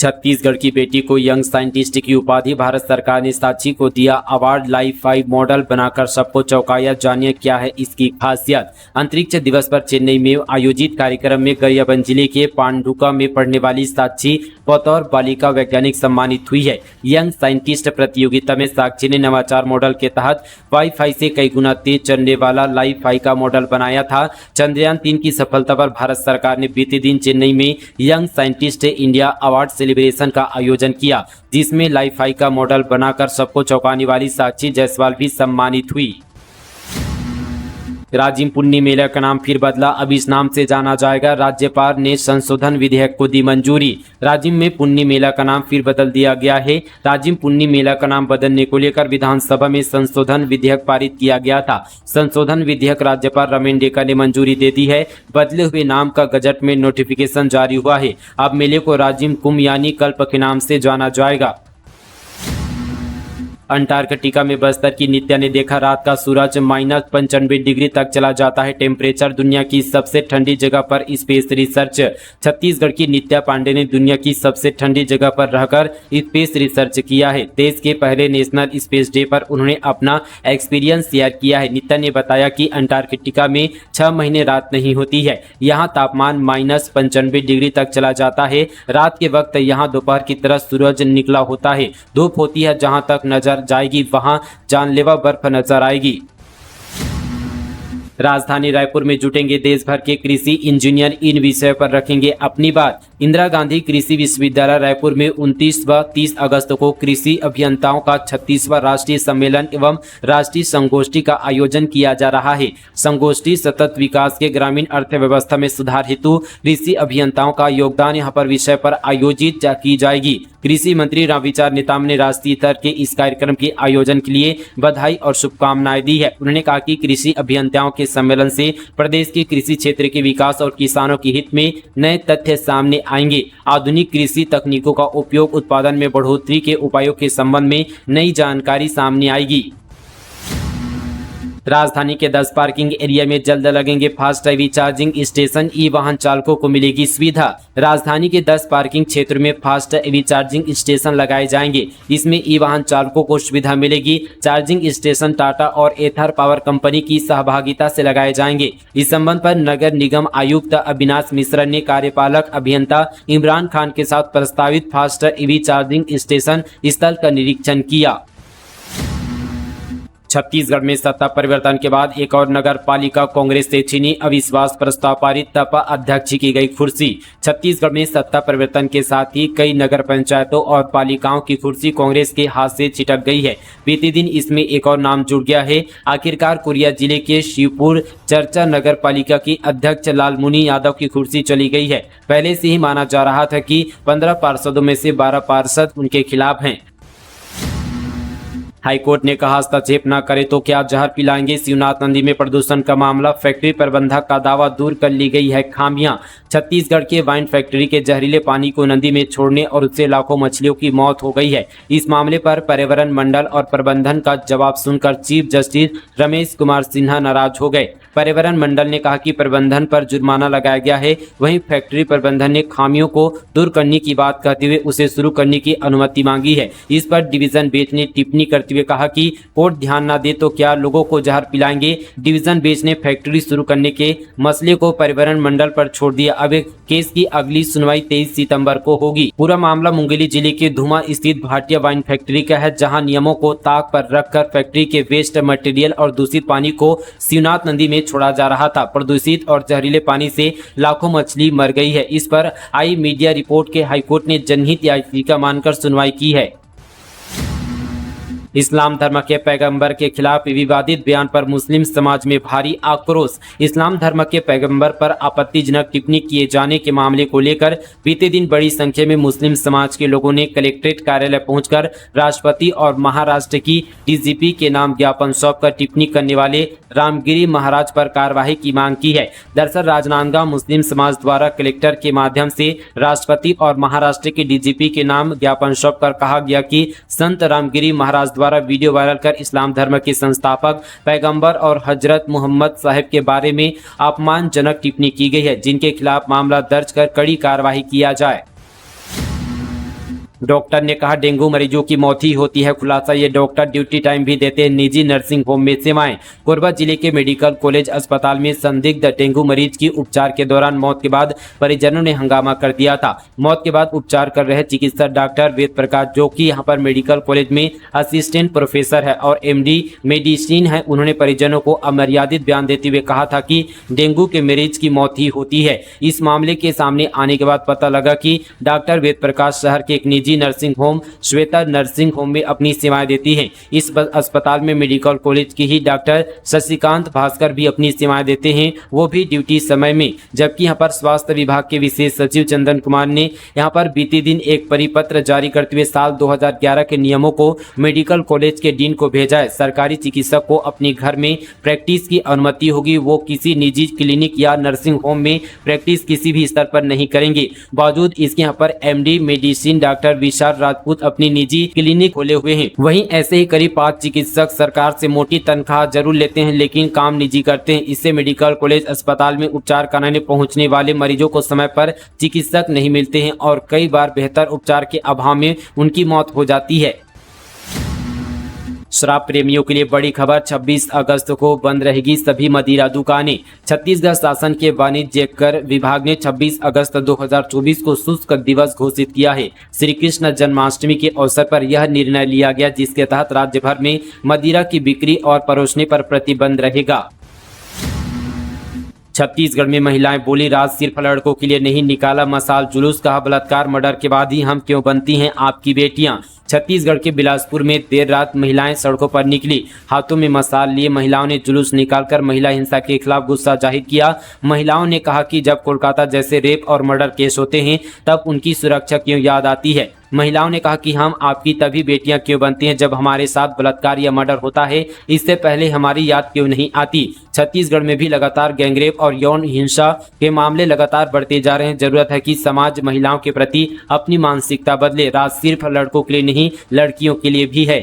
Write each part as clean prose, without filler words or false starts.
छत्तीसगढ़ की बेटी को यंग साइंटिस्ट की उपाधि, भारत सरकार ने साक्षी को दिया अवार्ड। लाइफ 5 मॉडल बनाकर सबको चौंकाया, जानिए क्या है इसकी खासियत। अंतरिक्ष दिवस पर चेन्नई में आयोजित कार्यक्रम में गरियाबंद जिले के पांडुका में पढ़ने वाली साक्षी बतौर बालिका वैज्ञानिक सम्मानित हुई है। यंग साइंटिस्ट प्रतियोगिता में साक्षी ने नवाचार मॉडल के तहत वाईफाई से कई गुना तेज चलने वाला लाइफ 5 का मॉडल बनाया था। चंद्रयान 3 की सफलता पर भारत सरकार ने बीते दिन चेन्नई में young scientist India award celebration का आयोजन किया, जिसमें लाइफ 5 का मॉडल बनाकर सबको चौंकाने वाली साक्षी जायसवाल भी सम्मानित हुई। राजिम पुन्नी मेला का नाम फिर बदला, अब इस नाम से जाना जाएगा। राज्यपाल ने संशोधन विधेयक को दी मंजूरी। राजिम में पुन्नी मेला का नाम फिर बदल दिया गया है। राजिम पुन्नी मेला का नाम बदलने को लेकर विधानसभा में संशोधन विधेयक पारित किया गया था। संशोधन विधेयक राज्यपाल रमेन डेका ने मंजूरी दे दी है। बदले हुए नाम का गजट में नोटिफिकेशन जारी हुआ है। अब मेले को राजिम कुंभ यानी कल्प के नाम से जाना जाएगा। अंटार्कटिका में बस्तर की नित्या ने देखा रात का सूरज, -95 डिग्री तक चला जाता है टेम्परेचर। दुनिया की सबसे ठंडी जगह पर स्पेस रिसर्च। छत्तीसगढ़ की नित्या पांडे ने दुनिया की सबसे ठंडी जगह पर रहकर स्पेस रिसर्च किया है। देश के पहले नेशनल स्पेस डे पर उन्होंने अपना एक्सपीरियंस शेयर किया है। नित्या ने बताया कि अंटार्कटिका में 6 महीने रात नहीं होती है। यहाँ तापमान -95 डिग्री तक चला जाता है। रात के वक्त यहाँ दोपहर की तरह सूरज निकला होता है। धूप होती है, जहाँ तक नजर जाएगी वहां जानलेवा बर्फ नजर आएगी। राजधानी रायपुर में जुटेंगे देश भर के कृषि इंजीनियर, इन विषय पर रखेंगे अपनी बात। इंदिरा गांधी कृषि विश्वविद्यालय रायपुर में 29 व 30 अगस्त को कृषि अभियंताओं का 36वां राष्ट्रीय सम्मेलन एवं राष्ट्रीय संगोष्ठी का आयोजन किया जा रहा है। संगोष्ठी सतत विकास के ग्रामीण अर्थव्यवस्था में सुधार हेतु कृषि अभियंताओं का योगदान यहाँ पर विषय पर आयोजित की जाएगी। कृषि मंत्री रामविचार नेताम ने राष्ट्रीय स्तर के इस कार्यक्रम के आयोजन के लिए बधाई और शुभकामनाएं दी है। उन्होंने कहा कि कृषि अभियंताओं के सम्मेलन से प्रदेश के कृषि क्षेत्र के विकास और किसानों के हित में नए तथ्य सामने आएंगे। आधुनिक कृषि तकनीकों का उपयोग, उत्पादन में बढ़ोतरी के उपायों के संबंध में नई जानकारी सामने आएगी। राजधानी के 10 पार्किंग एरिया में जल्द लगेंगे फास्ट ईवी चार्जिंग स्टेशन, ई वाहन चालकों को मिलेगी सुविधा। राजधानी के 10 पार्किंग क्षेत्र में फास्ट ईवी चार्जिंग स्टेशन लगाए जाएंगे। इसमें ई वाहन चालकों को सुविधा मिलेगी। चार्जिंग स्टेशन टाटा और एथर पावर कंपनी की सहभागिता से लगाए जाएंगे। इस संबंध पर नगर निगम आयुक्त अविनाश मिश्रा ने कार्यपालक अभियंता इमरान खान के साथ प्रस्तावित फास्ट ईवी चार्जिंग स्टेशन स्थल का निरीक्षण किया। छत्तीसगढ़ में सत्ता परिवर्तन के बाद एक और नगर पालिका कांग्रेस से छीनी अविश्वास प्रस्ताव पारित, तपा अध्यक्ष की गई कुर्सी। छत्तीसगढ़ में सत्ता परिवर्तन के साथ ही कई नगर पंचायतों और पालिकाओं की कुर्सी कांग्रेस के हाथ से छिटक गई है। बीते दिन इसमें एक और नाम जुड़ गया है। आखिरकार कोरिया जिले के शिवपुर चर्चा नगर पालिका की अध्यक्ष लालमुनि यादव की कुर्सी चली गई है। पहले से ही माना जा रहा था कि 15 पार्षदों में से 12 पार्षद उनके खिलाफ हैं। हाईकोर्ट ने कहा हस्तक्षेप न करे तो क्या जहर पिलाएंगे। शिवनाथ नदी में प्रदूषण का मामला, फैक्ट्री प्रबंधक का दावा, दूर कर ली गई है खामियां। छत्तीसगढ़ के वाइन फैक्ट्री के जहरीले पानी को नदी में छोड़ने और उससे लाखों मछलियों की मौत हो गई है। इस मामले पर पर्यावरण मंडल और प्रबंधन का जवाब सुनकर चीफ जस्टिस रमेश कुमार सिन्हा नाराज हो गए। पर्यावरण मंडल ने कहा कि प्रबंधन पर जुर्माना लगाया गया है। वहीं फैक्ट्री प्रबंधन ने खामियों को दूर करने की बात कहते हुए उसे शुरू करने की अनुमति मांगी है। इस पर डिवीजन बेंच ने टिप्पणी करते हुए कहा कि कोर्ट ध्यान न दे तो क्या लोगों को जहर पिलाएंगे। डिवीजन बेंच ने फैक्ट्री शुरू करने के मसले को पर्यावरण मंडल पर छोड़ दिया। अब केस की अगली सुनवाई 23 सितंबर को होगी। पूरा मामला मुंगेली जिले के धुमा स्थित भाटिया वाइन फैक्ट्री का है, जहां नियमों को ताक पर रखकर फैक्ट्री के वेस्ट मटेरियल और दूषित पानी को शिवनाथ नदी में छोड़ा जा रहा था। प्रदूषित और जहरीले पानी से लाखों मछली मर गई है। इस पर आई मीडिया रिपोर्ट के हाईकोर्ट ने जनहित याचिका मानकर सुनवाई की है। इस्लाम धर्म के पैगंबर के खिलाफ विवादित बयान पर मुस्लिम समाज में भारी आक्रोश। इस्लाम धर्म के पैगंबर पर आपत्तिजनक टिप्पणी किए जाने के मामले को लेकर बीते दिन बड़ी संख्या में मुस्लिम समाज के लोगों ने कलेक्ट्रेट कार्यालय पहुंचकर राष्ट्रपति और महाराष्ट्र की डीजीपी के नाम ज्ञापन सौंपकर टिप्पणी करने वाले रामगिरी महाराज पर कार्रवाई की मांग की है। दरअसल राजनांदगांव मुस्लिम समाज द्वारा कलेक्टर के माध्यम से राष्ट्रपति और महाराष्ट्र के डीजीपी के नाम ज्ञापन सौंपकर कहा गया कि संत रामगिरी महाराज द्वारा वीडियो वायरल कर इस्लाम धर्म के संस्थापक पैगंबर और हजरत मोहम्मद साहिब के बारे में अपमानजनक टिप्पणी की गई है, जिनके खिलाफ मामला दर्ज कर कड़ी कार्रवाई किया जाए। डॉक्टर ने कहा डेंगू मरीजों की मौत ही होती है। खुलासा ये डॉक्टर ड्यूटी टाइम भी देते हैं निजी नर्सिंग होम में सेवाएं। कोरबा जिले के मेडिकल कॉलेज अस्पताल में संदिग्ध डेंगू मरीज की उपचार के दौरान मौत के बाद परिजनों ने हंगामा कर दिया था। मौत के बाद उपचार कर रहे चिकित्सक डॉक्टर वेद प्रकाश, जो कि यहां पर मेडिकल कॉलेज में असिस्टेंट प्रोफेसर है और एमडी मेडिसिन है, उन्होंने परिजनों को अमर्यादित बयान देते हुए कहा था कि डेंगू के मरीज की मौत ही होती है। इस मामले के सामने आने के बाद पता लगा कि डॉक्टर वेद प्रकाश शहर के एक निजी nursing home Shweta nursing home में अपनी सेवाएं देती हैं। इस अस्पताल में मेडिकल कॉलेज के ही डॉक्टर शशिकांत भास्कर भी अपनी सेवाएं देते हैं, वो भी ड्यूटी समय में। जबकि यहाँ पर स्वास्थ्य विभाग के विशेष सचिव चंदन कुमार ने यहाँ पर बीते दिन एक परिपत्र जारी करते हुए साल 2011 के नियमों को मेडिकल कॉलेज के डीन को भेजा है। सरकारी चिकित्सक को अपने घर में प्रैक्टिस की अनुमति होगी, वो किसी निजी क्लिनिक या नर्सिंग होम में प्रैक्टिस किसी भी स्तर पर नहीं करेंगे। बावजूद इसके यहाँ पर एमडी मेडिसिन डॉक्टर विशाल राजपूत अपनी निजी क्लिनिक खोले हुए हैं। वहीं ऐसे ही करीब 5 चिकित्सक सरकार से मोटी तनख्वाह जरूर लेते हैं लेकिन काम निजी करते हैं। इससे मेडिकल कॉलेज अस्पताल में उपचार कराने पहुंचने वाले मरीजों को समय पर चिकित्सक नहीं मिलते हैं और कई बार बेहतर उपचार के अभाव में उनकी मौत हो जाती है। शराब प्रेमियों के लिए बड़ी खबर, 26 अगस्त को बंद रहेगी सभी मदिरा दुकानें। छत्तीसगढ़ शासन के वाणिज्य कर विभाग ने 26 अगस्त 2024 को शुष्क दिवस घोषित किया है। श्री कृष्ण जन्माष्टमी के अवसर पर यह निर्णय लिया गया, जिसके तहत राज्य भर में मदिरा की बिक्री और परोसने पर प्रतिबंध रहेगा। छत्तीसगढ़ में महिलाएं बोली, राज सिर्फ लड़कों के लिए नहीं, निकाला मसाल जुलूस, कहा बलात्कार मर्डर के बाद ही हम क्यों बनती हैं आपकी बेटियां। छत्तीसगढ़ के बिलासपुर में देर रात महिलाएं सड़कों पर निकली, हाथों में मसाल लिए महिलाओं ने जुलूस निकालकर महिला हिंसा के खिलाफ गुस्सा जाहिर किया। महिलाओं ने कहा कि जब कोलकाता जैसे रेप और मर्डर केस होते हैं तब उनकी सुरक्षा क्यों याद आती है। महिलाओं ने कहा कि हम आपकी तभी बेटियां क्यों बनती हैं जब हमारे साथ बलात्कार या मर्डर होता है, इससे पहले हमारी याद क्यों नहीं आती। छत्तीसगढ़ में भी लगातार गैंगरेप और यौन हिंसा के मामले लगातार बढ़ते जा रहे हैं। जरूरत है कि समाज महिलाओं के प्रति अपनी मानसिकता बदले। राज सिर्फ लड़कों के लिए नहीं, लड़कियों के लिए भी है।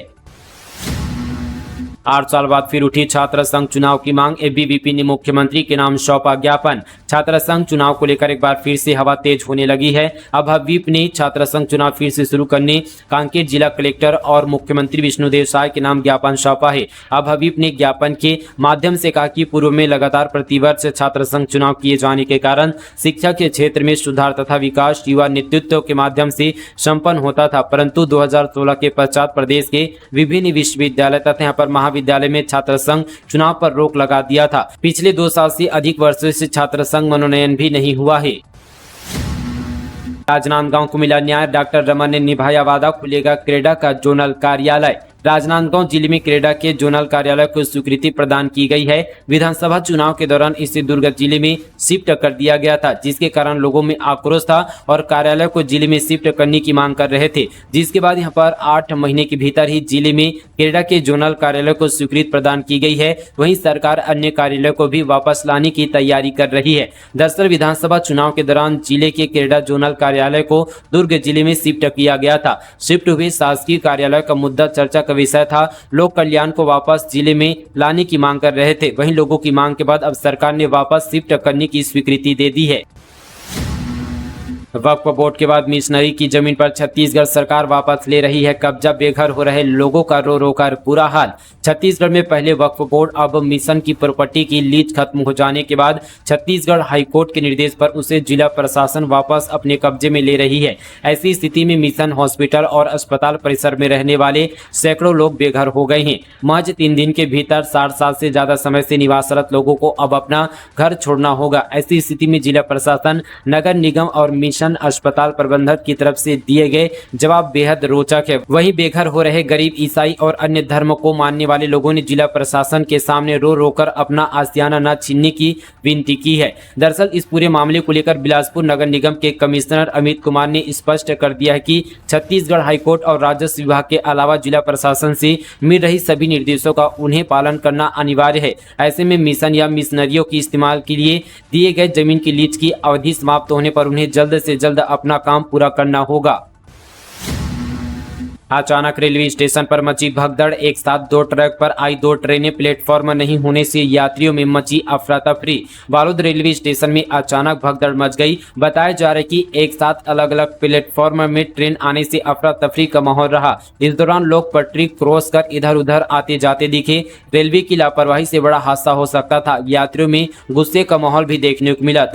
8 साल बाद फिर उठी छात्र संघ चुनाव की मांग, एबीवीपी ने मुख्यमंत्री के नाम सौंपा ज्ञापन। छात्र संघ चुनाव को लेकर एक बार फिर से हवा तेज होने लगी है। अब हबीब ने छात्र संघ चुनाव फिर से शुरू करने कांकेर जिला कलेक्टर और मुख्यमंत्री विष्णुदेव साय के नाम ज्ञापन सौंपा है। अब हबीब ने ज्ञापन के माध्यम से कहा कि पूर्व में लगातार प्रतिवर्ष छात्र संघ चुनाव किए जाने के कारण शिक्षा के क्षेत्र में सुधार तथा विकास युवा नेतृत्व के माध्यम से संपन्न होता था, परंतु 2016 के पश्चात प्रदेश के विभिन्न विश्वविद्यालय तथा यहाँ पर महाविद्यालय में छात्र संघ चुनाव पर रोक लगा दिया था। पिछले 2 साल से अधिक वर्षों से छात्र संघ मनोनयन भी नहीं हुआ है। राजनांदगांव को मिला न्याय, डॉक्टर रमन ने निभाया वादा, खुलेगा क्रेडा का जोनल कार्यालय। राजनांदगांव जिले में क्रेडा के जोनल कार्यालय को स्वीकृति प्रदान की गई है। विधानसभा चुनाव के दौरान इसे दुर्ग जिले में शिफ्ट कर दिया गया था, जिसके कारण लोगों में आक्रोश था और कार्यालय को जिले में शिफ्ट करने की मांग कर रहे थे, जिसके बाद यहां पर 8 महीने के भीतर ही जिले में क्रेडा के जोनल कार्यालय को स्वीकृति प्रदान की गई है। वहीं सरकार अन्य कार्यालय को भी वापस लाने की तैयारी कर रही है। दरअसल विधानसभा चुनाव के दौरान जिले के क्रेडा जोनल कार्यालय को दुर्ग जिले में शिफ्ट किया गया था। शिफ्ट हुए शासकीय कार्यालय का मुद्दा चर्चा का विषय था। लोक कल्याण को वापस जिले में लाने की मांग कर रहे थे। वहीं लोगों की मांग के बाद अब सरकार ने वापस शिफ्ट करने की स्वीकृति दे दी है। वक्फ बोर्ड के बाद मिशनरी की जमीन पर छत्तीसगढ़ सरकार वापस ले रही है कब्जा, बेघर हो रहे लोगों का रो रो कर बुरा हाल। छत्तीसगढ़ में पहले वक्फ बोर्ड अब मिशन की प्रॉपर्टी की लीज खत्म हो जाने के बाद छत्तीसगढ़ हाईकोर्ट के निर्देश पर उसे जिला प्रशासन वापस अपने कब्जे में ले रही है। ऐसी स्थिति में मिशन हॉस्पिटल और अस्पताल परिसर में रहने वाले सैकड़ों लोग बेघर हो गए हैं। महज 3 दिन के भीतर 60 साल से ज्यादा समय से निवासरत लोगों को अब अपना घर छोड़ना होगा। ऐसी स्थिति में जिला प्रशासन, नगर निगम और मिशन अस्पताल प्रबंधक की तरफ से दिए गए जवाब बेहद रोचक है। वहीं बेघर हो रहे गरीब, ईसाई और अन्य धर्म को मानने वाले लोगों ने जिला प्रशासन के सामने रो रो कर अपना आस्तियाना न छीनने की विनती की है। दरअसल इस पूरे मामले को लेकर बिलासपुर नगर निगम के कमिश्नर अमित कुमार ने स्पष्ट कर दिया है कि छत्तीसगढ़ हाईकोर्ट और राजस्व विभाग के अलावा जिला प्रशासन से मिल रही सभी निर्देशों का उन्हें पालन करना अनिवार्य है। ऐसे में मिशन या मिशनरियों की इस्तेमाल के लिए दिए गए जमीन की लीज की अवधि समाप्त होने पर उन्हें जल्द से जल्द अपना काम पूरा करना होगा। अचानक रेलवे स्टेशन पर मची भगदड़। एक साथ दो ट्रक पर आई दो ट्रेनें, प्लेटफॉर्म नहीं होने से यात्रियों में मची अफरा तफरी। बालोद रेलवे स्टेशन में अचानक भगदड़ मच गई। बताया जा रहा है कि एक साथ अलग अलग प्लेटफॉर्म में ट्रेन आने से अफरा तफरी का माहौल रहा। इस दौरान लोग पटरी क्रॉस कर इधर उधर आते जाते दिखे। रेलवे की लापरवाही से बड़ा हादसा हो सकता था। यात्रियों में गुस्से का माहौल भी देखने को मिला।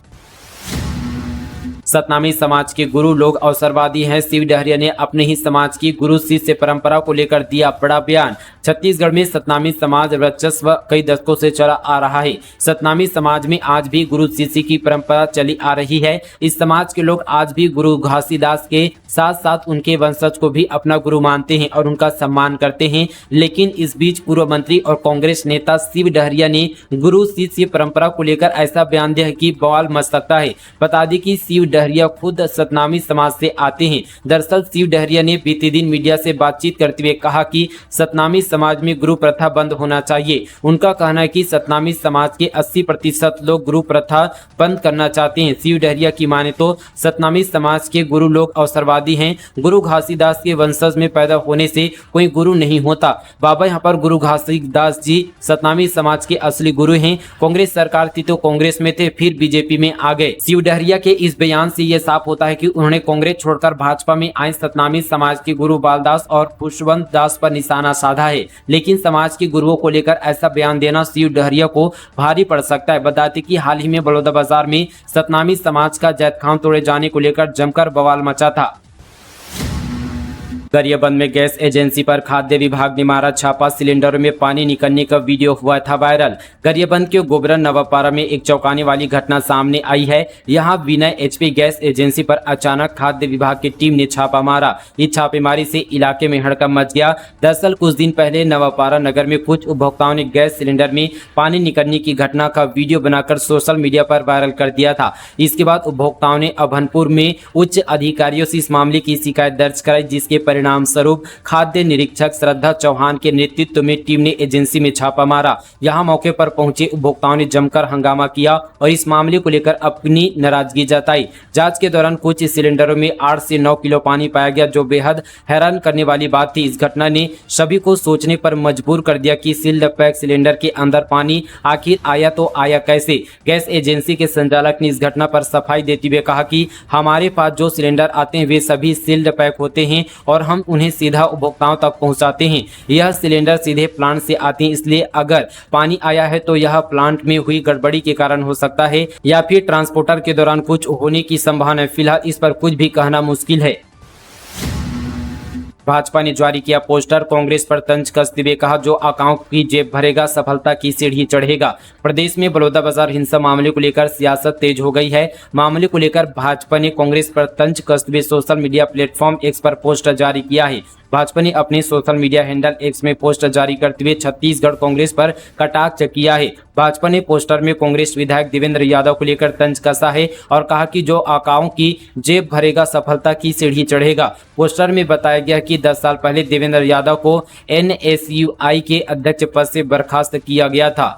सतनामी समाज के गुरु लोग अवसरवादी हैं। शिव डहरिया ने अपने ही समाज की गुरु शिष्य परंपरा को लेकर दिया बड़ा बयान। छत्तीसगढ़ में सतनामी समाज वर्चस्व कई दशकों से चला आ रहा है। सतनामी समाज में आज भी गुरु शिष्य की परंपरा चली आ रही है। इस समाज के लोग आज भी गुरु घासीदास के साथ साथ उनके वंशज को भी अपना गुरु मानते हैं और उनका सम्मान करते हैं। लेकिन इस बीच पूर्व मंत्री और कांग्रेस नेता शिव डहरिया ने गुरु शिष्य परंपरा को लेकर ऐसा बयान दिया कि बवाल मच सकता है। बता दें कि शिव डहरिया खुद सतनामी समाज से आते हैं। दरअसल शिव डहरिया ने बीते दिन मीडिया से बातचीत करते हुए कहा कि सतनामी समाज में गुरु प्रथा बंद होना चाहिए। उनका कहना है कि सतनामी समाज के 80% लोग गुरु प्रथा बंद करना चाहते हैं। शिव डहरिया की माने तो सतनामी समाज के गुरु लोग अवसरवादी हैं। गुरु घासीदास के वंशज में पैदा होने से कोई गुरु नहीं होता। बाबा यहाँ पर गुरु घासीदास जी सतनामी समाज के असली गुरु हैं। कांग्रेस सरकार थी तो कांग्रेस में थे, फिर बीजेपी में आ गए। शिव डहरिया के इस बयान से यह साफ होता है कि उन्होंने कांग्रेस छोड़कर भाजपा में आए सतनामी समाज के गुरु बालदास और पुष्पवंत दास पर निशाना साधा है। लेकिन समाज के गुरुओं को लेकर ऐसा बयान देना शिव डहरिया को भारी पड़ सकता है। बताते कि हाल ही में बलौदाबाजार में सतनामी समाज का जैतखाम तोड़े जाने को लेकर जमकर बवाल मचा था। गरियाबंद में गैस एजेंसी पर खाद्य विभाग ने मारा छापा। सिलेंडरों में पानी निकलने का वीडियो हुआ था वायरल। गरियाबंद के गोबरन नवापारा में एक चौंकाने वाली घटना सामने आई है। यहां विनय एचपी गैस एजेंसी पर अचानक खाद्य विभाग की टीम ने छापा मारा। इस छापेमारी से इलाके में हड़कंप मच गया। दरअसल कुछ दिन पहले नवापारा नगर में कुछ उपभोक्ताओं ने गैस सिलेंडर में पानी निकलने की घटना का वीडियो बनाकर सोशल मीडिया पर वायरल कर दिया था। इसके बाद उपभोक्ताओं ने अभनपुर में उच्च अधिकारियों से इस मामले की शिकायत दर्ज कराई, जिसके परिणाम स्वरूप खाद्य निरीक्षक श्रद्धा चौहान के नेतृत्व में टीम ने एजेंसी में छापा मारा। यहां मौके पर पहुंचे उपभोक्ताओं ने जमकर हंगामा किया और इस मामले को लेकर अपनी नाराजगी जताई। जांच के दौरान कुछ सिलेंडरों में 8 से 9 किलो पानी पाया गया, जो बेहद हैरान करने वाली बात थी। इस घटना ने सभी को सोचने पर मजबूर कर दिया कि सील्ड पैक सिलेंडर के अंदर पानी आखिर आया तो आया कैसे। गैस एजेंसी के संचालक ने इस घटना पर सफाई देते हुए कहा कि हमारे पास जो सिलेंडर आते हैं वे सभी सील्ड पैक होते हैं और हम उन्हें सीधा उपभोक्ताओं तक पहुंचाते हैं। यह सिलेंडर सीधे प्लांट से आते हैं, इसलिए अगर पानी आया है तो यह प्लांट में हुई गड़बड़ी के कारण हो सकता है या फिर ट्रांसपोर्टर के दौरान कुछ होने की संभावना है। फिलहाल इस पर कुछ भी कहना मुश्किल है। भाजपा ने जारी किया पोस्टर, कांग्रेस पर तंज कसते हुए कहा जो आकाओं की जेब भरेगा सफलता की सीढ़ी चढ़ेगा। प्रदेश में बलौदाबाजार हिंसा मामले को लेकर सियासत तेज हो गई है। मामले को लेकर भाजपा ने कांग्रेस पर तंज कसते हुए सोशल मीडिया प्लेटफॉर्म एक्स पर पोस्टर जारी किया है। भाजपा ने अपने सोशल मीडिया हैंडल एक्स में पोस्टर जारी करते हुए छत्तीसगढ़ कांग्रेस पर कटाक्ष किया है। भाजपा ने पोस्टर में कांग्रेस विधायक देवेंद्र यादव को लेकर तंज कसा है और कहा कि जो आकाओं की जेब भरेगा सफलता की सीढ़ी चढ़ेगा। पोस्टर में बताया गया कि 10 साल पहले देवेंद्र यादव को NSUI के अध्यक्ष पद से बर्खास्त किया गया था।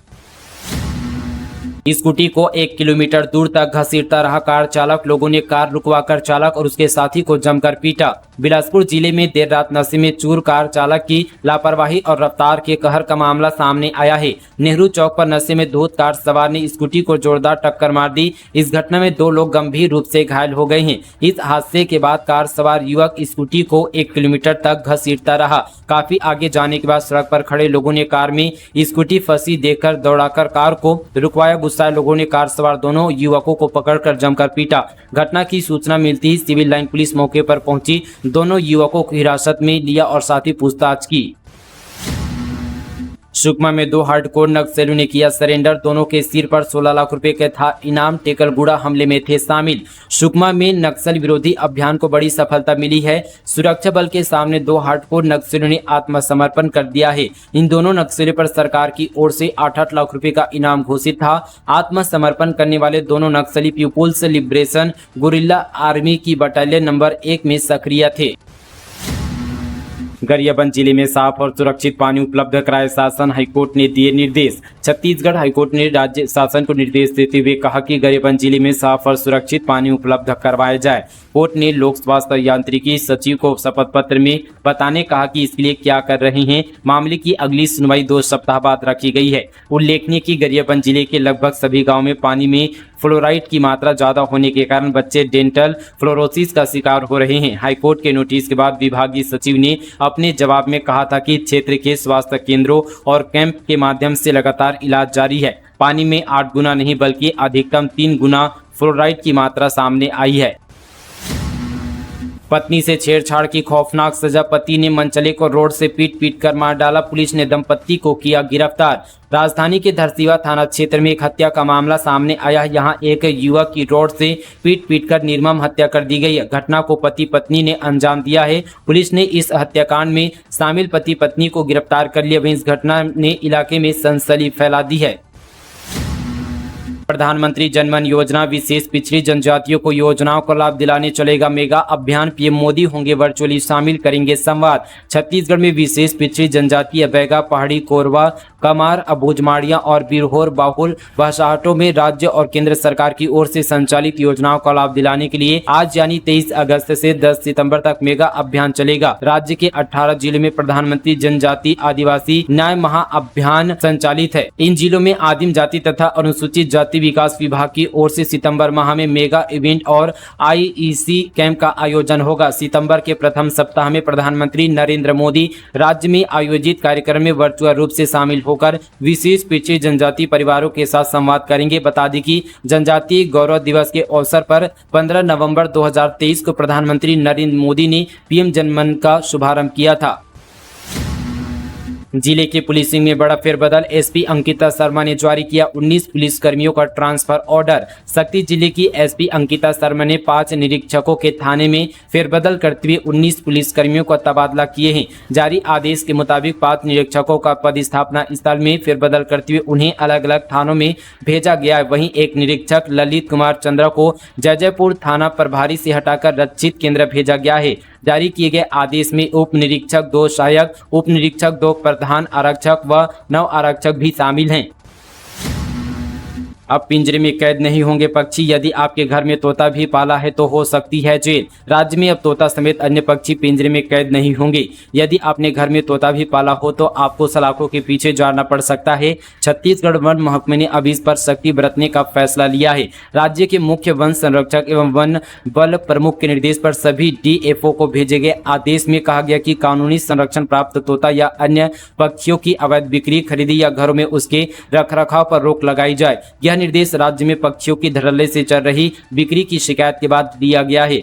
स्कूटी को 1 किलोमीटर दूर तक घसीटता रहा कार चालक। लोगों ने कार रुकवाकर चालक और उसके साथी को जमकर पीटा। बिलासपुर जिले में देर रात नशे में चूर कार चालक की लापरवाही और रफ्तार के कहर का मामला सामने आया है। नेहरू चौक पर नशे में धुत कार सवार ने स्कूटी को जोरदार टक्कर मार दी। इस घटना में 2 लोग गंभीर रूप से घायल हो गए हैं। इस हादसे के बाद कार सवार युवक स्कूटी को 1 किलोमीटर तक घसीटता रहा। काफी आगे जाने के बाद सड़क पर खड़े लोगों ने कार में स्कूटी फंसी देखकर दौड़ाकर कार को रुकवाया। गुस्साए लोगों ने कार सवार दोनों युवकों को पकड़कर जमकर पीटा। घटना की सूचना मिलती ही सिविल लाइन पुलिस मौके पर पहुंची, दोनों युवकों को हिरासत में लिया और साथ ही पूछताछ की। सुकमा में 2 हार्डकोर नक्सलियों ने किया सरेंडर। दोनों के सिर पर 16 लाख रुपए का था इनाम। टेकलगुड़ा हमले में थे शामिल। सुकमा में नक्सल विरोधी अभियान को बड़ी सफलता मिली है। सुरक्षा बल के सामने 2 हार्डकोर नक्सलियों ने आत्मसमर्पण कर दिया है। इन दोनों नक्सलियों पर सरकार की ओर से 8-8 लाख रुपए का इनाम घोषित था। आत्मसमर्पण करने वाले दोनों नक्सली पीपुल्स लिबरेशन गुरिल्ला आर्मी की बटालियन नंबर 1 में सक्रिय थे। गरियाबंद जिले में साफ और सुरक्षित पानी उपलब्ध कराए शासन, हाईकोर्ट ने दिए निर्देश। छत्तीसगढ़ हाईकोर्ट ने राज्य शासन को निर्देश देते हुए कहा कि गरियाबंद जिले में साफ और सुरक्षित पानी उपलब्ध करवाया जाए। कोर्ट ने लोक स्वास्थ्य यांत्रिकी सचिव को शपथ पत्र में बताने कहा कि इसके लिए क्या कर रहे हैं। मामले की अगली सुनवाई 2 सप्ताह बाद रखी गई है। उल्लेखनीय कि गरियाबंद जिले के लगभग सभी गाँव में पानी में फ्लोराइड की मात्रा ज्यादा होने के कारण बच्चे डेंटल फ्लोरोसिस का शिकार हो रहे हैं। हाईकोर्ट के नोटिस के बाद विभागीय सचिव ने अपने जवाब में कहा था कि क्षेत्र के स्वास्थ्य केंद्रों और कैंप के माध्यम से लगातार इलाज जारी है। पानी में 8 गुना नहीं बल्कि अधिकतम 3 गुना फ्लोराइड की मात्रा सामने आई है। पत्नी से छेड़छाड़ की खौफनाक सजा, पति ने मनचले को रोड से पीट कर मार डाला। पुलिस ने दंपत्ति को किया गिरफ्तार। राजधानी के धरसीवा थाना क्षेत्र में एक हत्या का मामला सामने आया। यहां एक युवक की रोड से पीट कर निर्मम हत्या कर दी गई है। घटना को पति पत्नी ने अंजाम दिया है। पुलिस ने इस हत्याकांड में शामिल पति पत्नी को गिरफ्तार कर लिया। वहीं इस घटना ने इलाके में सनसनी फैला दी है। प्रधानमंत्री जनमन योजना, विशेष पिछड़ी जनजातियों को योजनाओं का लाभ दिलाने चलेगा मेगा अभियान। पीएम मोदी होंगे वर्चुअली शामिल, करेंगे संवाद। छत्तीसगढ़ में विशेष पिछड़ी जनजातीय बैगा, पहाड़ी, कोरवा, कमार, अबूझमाड़िया और बिरहोर बाहुल भाषाहटों में राज्य और केंद्र सरकार की ओर से संचालित योजनाओं का लाभ दिलाने के लिए आज यानी 23 अगस्त से 10 सितंबर तक मेगा अभियान चलेगा। राज्य के 18 जिलों में प्रधानमंत्री जनजाति आदिवासी न्याय महाअभियान संचालित है। इन जिलों में आदिम जाति तथा अनुसूचित जाति विकास विभाग की ओर से सितंबर माह में मेगा इवेंट और आईईसी कैंप का आयोजन होगा। सितंबर के प्रथम सप्ताह में प्रधानमंत्री नरेंद्र मोदी राज्य में आयोजित कार्यक्रम में वर्चुअल रूप से शामिल होकर विशेष पिछड़ी जनजाति परिवारों के साथ संवाद करेंगे। बता दें कि जनजातीय गौरव दिवस के अवसर पर 15 नवंबर 2023 को प्रधानमंत्री नरेंद्र मोदी ने पीएम जनमन का शुभारंभ किया था। जिले के पुलिसिंग में बड़ा फेरबदल, एसपी अंकिता शर्मा ने जारी किया 19 पुलिसकर्मियों का ट्रांसफर ऑर्डर। शक्ति जिले की एसपी अंकिता शर्मा ने 5 निरीक्षकों के थाने में फेरबदल करते हुए 19 पुलिसकर्मियों का तबादला किए हैं। जारी आदेश के मुताबिक 5 निरीक्षकों का पदस्थापना स्थल में फेरबदल करते हुए उन्हें अलग अलग थानों में भेजा गया है। वहीं एक निरीक्षक ललित कुमार चंद्रा को जयजयपुर थाना प्रभारी से हटाकर रक्षित केंद्र भेजा गया है। जारी किए गए आदेश में उप निरीक्षक, 2 सहायक उप निरीक्षक, 2 प्रधान आरक्षक व 9 आरक्षक भी शामिल हैं। अब पिंजरे में कैद नहीं होंगे पक्षी, यदि आपके घर में तोता भी पाला है तो हो सकती है जेल। राज्य में अब तोता समेत अन्य पक्षी पिंजरे में कैद नहीं होंगे। यदि आपने घर में तोता भी पाला हो तो आपको सलाखों के पीछे जाना पड़ सकता है। छत्तीसगढ़ वन महकमे ने अब इस पर सख्ती बरतने का फैसला लिया है। राज्य के मुख्य वन संरक्षक एवं वन बल प्रमुख के निर्देश पर सभी डीएफओ को भेजे गए आदेश में कहा गया कि कानूनी संरक्षण प्राप्त तोता या अन्य पक्षियों की अवैध बिक्री, खरीदी या घरों में उसके रखरखाव पर रोक लगाई जाए। निर्देश राज्य में पक्षियों की धड़ल्ले से चल रही बिक्री की शिकायत के बाद दिया गया है।